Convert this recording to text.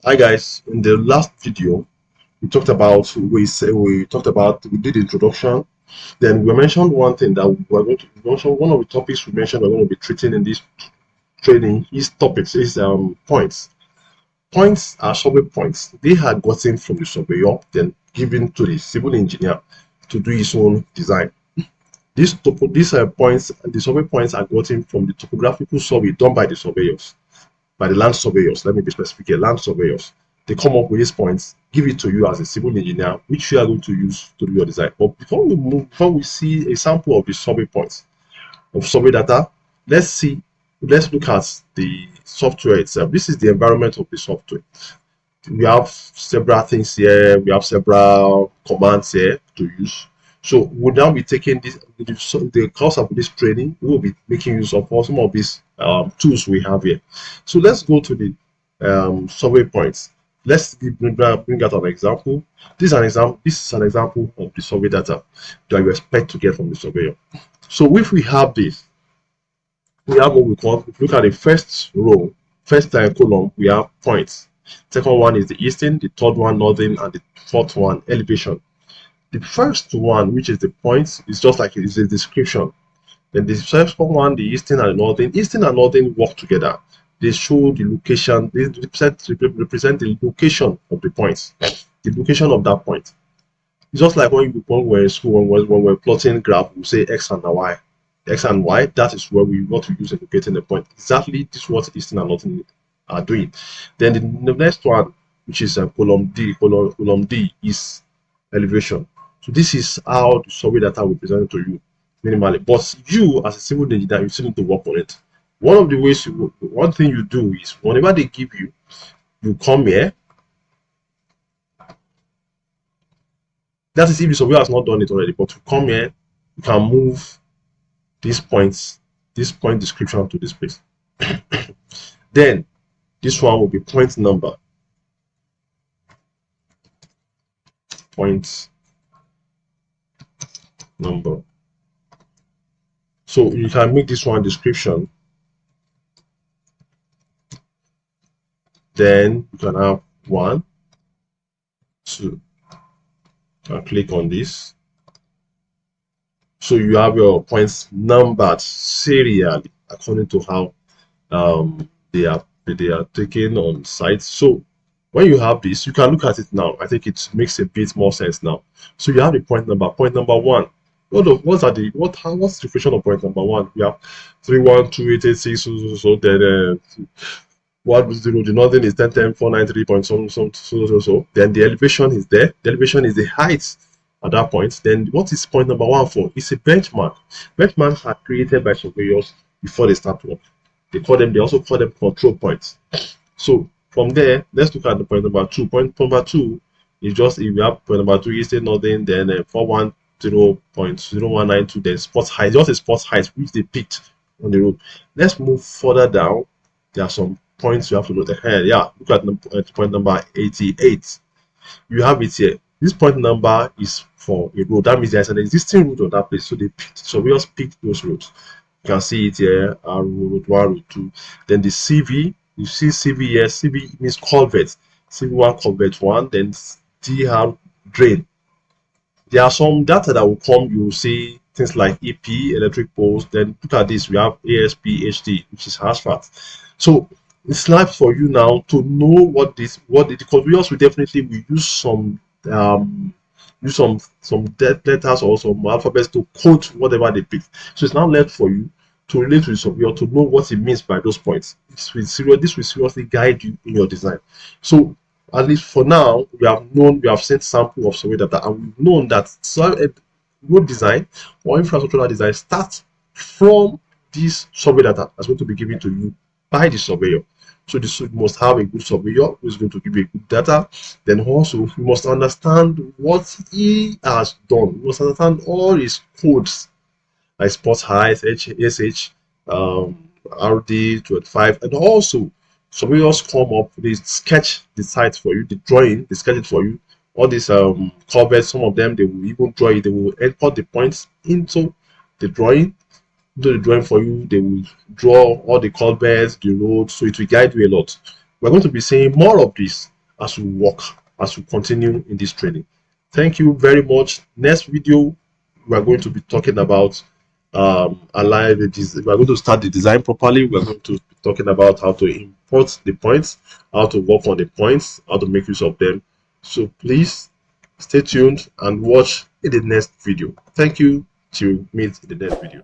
Hi guys, in the last video we did the introduction. Then we mentioned one thing that we're going to mention. One of the topics we mentioned we're going to be treating in this training is topics is points. Points are survey points. They had gotten from the surveyor, then given to the civil engineer to do his own design. These points, the survey points are gotten from the topographical survey done by the surveyors, by the land surveyors. Let me be specific here, land surveyors. They come up with these points, give it to you as a civil engineer, which you are going to use to do your design. But before we see a sample of the survey points of survey data, let's look at the software itself. This is the environment of the software. We have several things here, we have several commands here to use. So we'll now be taking the course of this training. We will be making use of some of these tools we have here. So let's go to the survey points. Let's bring out an example. This is an example of the survey data that you expect to get from the surveyor. So if we have this, we have what we call, if you look at the first row, first column, we have points. Second one is the eastern, the third one northern, and the fourth one elevation. The first one, which is the points, is just like it is a description. Then the second one, the eastern and the northern work together. They show the location, they represent the location of the points, the location of that point. It's just like when we're in school, when we're plotting graph, we say x and y. X and y, that is where we want to use indicating the point. Exactly this is what eastern and northern are doing. Then the next one, which is column D is elevation. So this is how the survey data will present to you minimally. But you, as a civil engineer, you still need to work on it. One thing you do is whenever they give you, you come here. That is if the surveyor has not done it already, but you come here, you can move these points, this point description to this place. Then this one will be point number. Point number. So you can make this one description. Then you can have 1, 2. I'll click on this. So you have your points numbered serially according to how they are taken on site. So when you have this, you can look at it now. I think it makes a bit more sense now. So you have the point number. Point number 1. What's the definition of point number 1? We have 3128886. So then 1 0. The northern is 1010 point so. Then the elevation is there. The elevation is the height at that point. Then what is point number 1 for? It's a benchmark. Benchmarks are created by surveyors before they start work. They also call them control points. So from there, let's look at the point number 2. Point number 2 is just if you have point number 2 eastern northern, then 410.0192, then sports height, just a sports height which they picked on the road. Let's move further down. There are some points you have to look ahead. Yeah, look at point number 88. You have it here. This point number is for a road. That means there's an existing road on that place. So we just picked those roads. You can see it here, road 1, road 2. Then the CV, you see CV here. CV means culvert. CV1 culvert 1, then DR drain. There are some data that will come. You will see things like EP, electric poles. Then look at this. We have ASP HD, which is asphalt. So it's nice for you now to know because we also definitely we use some letters or some alphabets to code whatever they pick. So it's now left for you to relate to the surveyor to know what it means by those points. This will seriously guide you in your design. So at least for now, we have sent sample of survey data, and we've known that road design or infrastructural design starts from this survey data that's going to be given to you by the surveyor. So you must have a good surveyor who is going to give you good data. Then also you must understand what he has done. You must understand all his codes like sports height, SH, RD 25, and also surveyors come up, they sketch the site for you, they sketch it for you. All these culverts, some of them they will even draw it, they will import the points into the drawing for you. They will draw all the culverts, the roads, so it will guide you a lot. We're going to be seeing more of this as we continue in this training. Thank you very much. Next video, we're going to be talking about we're going to start the design properly. We're going to be talking about how to import the points, how to work on the points, how to make use of them. So please stay tuned and watch in the next video. Thank you. Till meet in the next video.